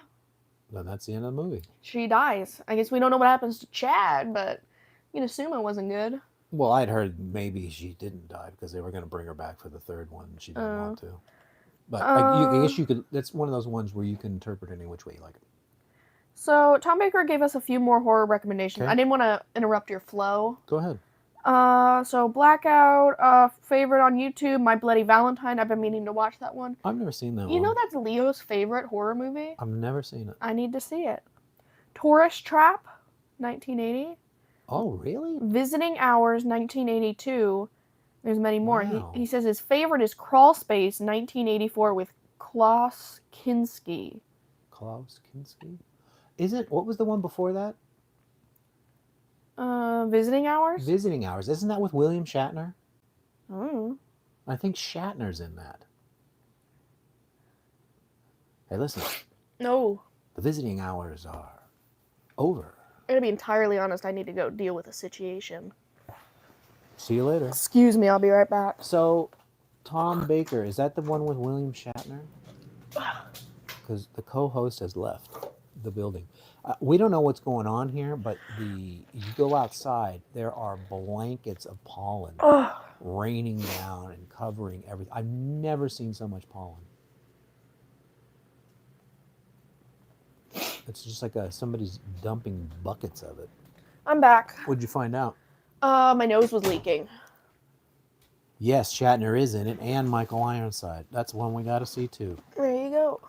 Then that's the end of the movie. She dies. I guess we don't know what happens to Chad, but you'd assume it wasn't good. Well, I'd heard maybe she didn't die because they were going to bring her back for the third one and she didn't want to. But I guess you could, that's one of those ones where you can interpret any which way you like it. So Tom Baker gave us a few more horror recommendations. Okay. I didn't want to interrupt your flow. Go ahead. So Blackout, favorite on YouTube, My Bloody Valentine. I've been meaning to watch that one. I've never seen that one. You know that's Leo's favorite horror movie? I've never seen it. I need to see it. Tourist Trap, 1980. Oh, really? Visiting Hours, 1982. There's many more. Wow. He says his favorite is Crawl Space, 1984, with Klaus Kinski. Klaus Kinski? What was the one before that? Visiting Hours? Visiting Hours. Isn't that with William Shatner? Oh. I think Shatner's in that. Hey, listen. No. The visiting hours are over. I'm gonna be entirely honest, I need to go deal with a situation. See you later. Excuse me, I'll be right back. So, Tom Baker, is that the one with William Shatner? Because the co-host has left the building. We don't know what's going on here, but you go outside, there are blankets of pollen raining down and covering everything. I've never seen so much pollen. It's just like somebody's dumping buckets of it. I'm back. What'd you find out? My nose was leaking. Yes, Shatner is in it, and Michael Ironside. That's one we got to see too. There you go.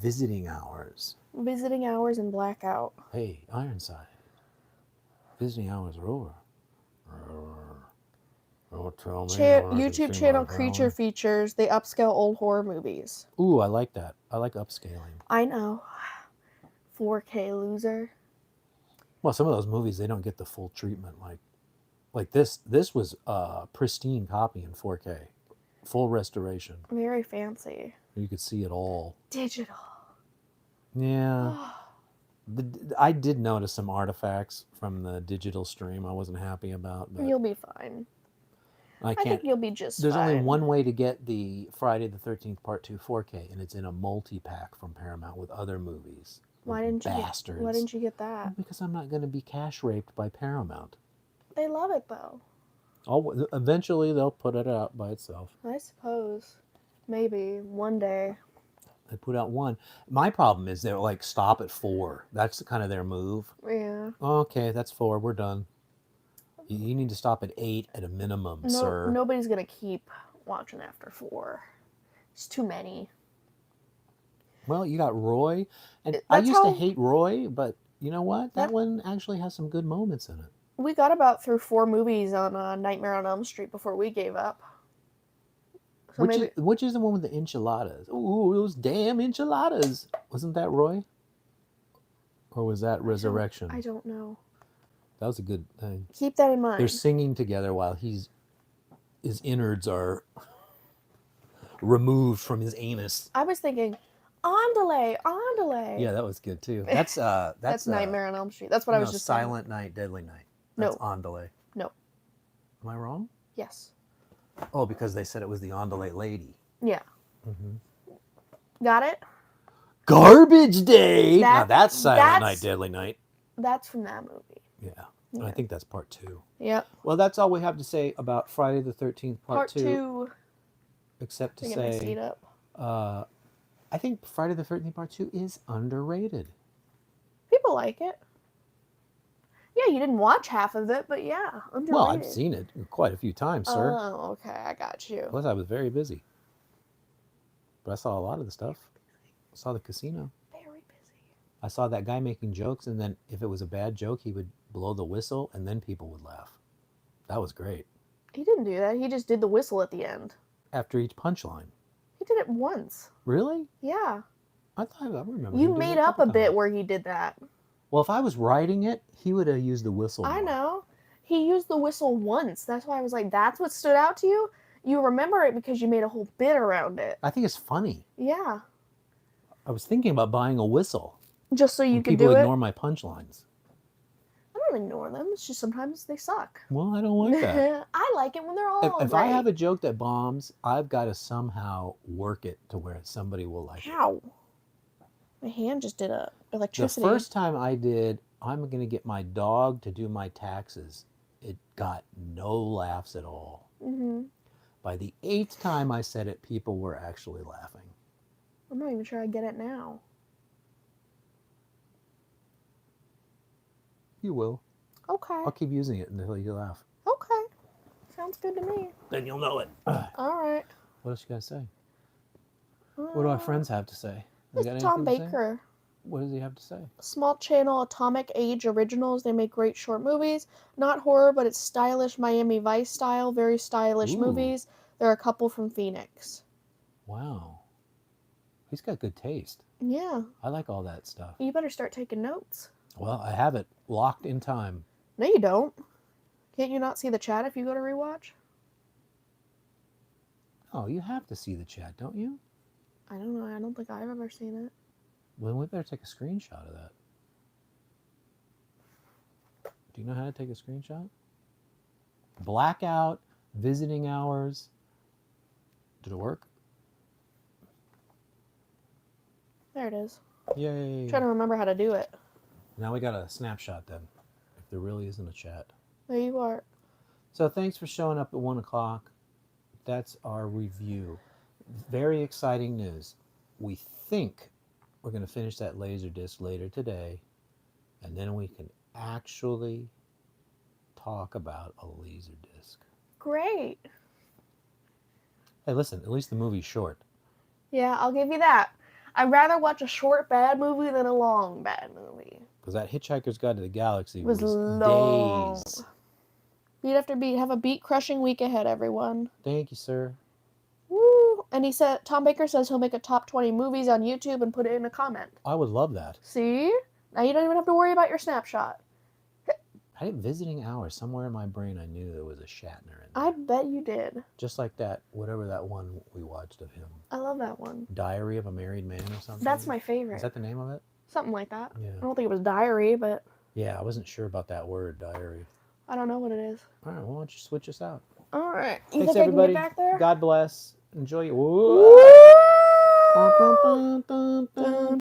Visiting Hours. Visiting Hours and Blackout. Hey, Ironside. Visiting hours are over. Don't tell me. YouTube channel Creature Features. They upscale old horror movies. Ooh, I like that. I like upscaling. I know. 4K loser. Well, some of those movies, they don't get the full treatment. Like this. This was a pristine copy in 4K. Full restoration. Very fancy. You could see it all. Digital. Yeah. I did notice some artifacts from the digital stream I wasn't happy about. But You'll be fine. I think you'll be just There's fine. only one way to get the Friday the 13th Part 2 4K, and it's in a multi-pack from Paramount with other movies. Why didn't you get that? Well, because I'm not going to be cash raped by Paramount. They love it though. Eventually they'll put it out by itself. I suppose. Maybe one day. They put out one. My problem is they're like, stop at 4. That's kind of their move. Yeah. Okay, that's 4. We're done. You need to stop at 8 at a minimum, sir. Nobody's gonna keep watching after 4. It's too many. Well, you got Roy, and I used to hate Roy, but you know what? That one actually has some good moments in it. We got about through 4 movies on Nightmare on Elm Street before we gave up. So Which is the one with the enchiladas? Ooh, those damn enchiladas! Wasn't that Roy? Or was that Resurrection? I don't know. That was a good thing. Keep that in mind. They're singing together while his innards are removed from his anus. I was thinking, Andale, Andale. Yeah, that was good too. That's Nightmare on Elm Street. That's what I was just saying. Silent Night, Deadly Night. That's Andale. No. Am I wrong? Yes. Oh, because they said it was the Andale lady. Yeah. Mm-hmm. Got it? Garbage Day! Now that's Silent Night, Deadly Night. That's from that movie. Yeah. I think that's Part 2. Yep. Well, that's all we have to say about Friday the 13th Part 2. Part 2. Except to Get my say, seat up. I think Friday the 13th Part 2 is underrated. People like it. Yeah, you didn't watch half of it, but yeah, underrated. Well, I've seen it quite a few times, sir. Oh, okay, I got you. Plus, I was very busy. But I saw a lot of the stuff. I saw the casino. Very busy. I saw that guy making jokes, and then if it was a bad joke, he would blow the whistle, and then people would laugh. That was great. He didn't do that. He just did the whistle at the end. After each punchline. He did it once. Really? Yeah. I remember. You made up a bit where he did that. Well, if I was writing it, he would have used the whistle more. I know. He used the whistle once. That's why I was like, that's what stood out to you? You remember it because you made a whole bit around it. I think it's funny. Yeah. I was thinking about buying a whistle. Just so you could do it? People ignore my punchlines. I don't don't ignore them. It's just sometimes they suck. Well, I don't like that. I like it when they're all If I have great. a joke that bombs, I've got to somehow work it to where somebody will like it. Ow. My hand just did a The electricity. first time I did, I'm going to get my dog to do my taxes, it got no laughs at all. Mm-hmm. By the 8th time I said it, people were actually laughing. I'm not even sure I get it now. You will. Okay. I'll keep using it until you laugh. Okay. Sounds good to me. Then you'll know it. All right. What else you got to say? What do our friends have to say? They got It's Tom anything to say? Baker. What does he have to say? Small channel Atomic Age Originals. They make great short movies. Not horror, but it's stylish Miami Vice style. Very stylish Ooh. movies. There are a couple from Phoenix. Wow. He's got good taste. Yeah. I like all that stuff. You better start taking notes. Well, I have it locked in time. No, you don't. Can't you not see the chat if you go to rewatch? Oh, you have to see the chat, don't you? I don't know. I don't think I've ever seen it. Well, we better take a screenshot of that. Do you know how to take a screenshot? Blackout, visiting hours. Did it work? There it is. Yay. I'm trying to remember how to do it. Now we got a snapshot then, if there really isn't a chat. There you are. So thanks for showing up at 1 o'clock. That's our review. Very exciting news. We think we're going to finish that Laserdisc later today, and then we can actually talk about a Laserdisc. Great. Hey, listen, at least the movie's short. Yeah, I'll give you that. I'd rather watch a short bad movie than a long bad movie. Because that Hitchhiker's Guide to the Galaxy It was was long. days. Beat after beat. Have a beat-crushing week ahead, everyone. Thank you, sir. Woo! And he said, Tom Baker says he'll make a top 20 movies on YouTube and put it in a comment. I would love that. See? Now you don't even have to worry about your snapshot. I had visiting hours. Somewhere in my brain I knew there was a Shatner in there. I bet you did. Just like that, whatever that one we watched of him. I love that one. Diary of a Married Man or something? That's my favorite. Is that the name of it? Something like that. Yeah. I don't think it was diary, but Yeah, I wasn't sure about that word, diary. I don't know what it is. All right, well, why don't you switch us out? All right. You Thanks, think everybody. I can get back there? God bless. Enjoy your... Woo! Whoa.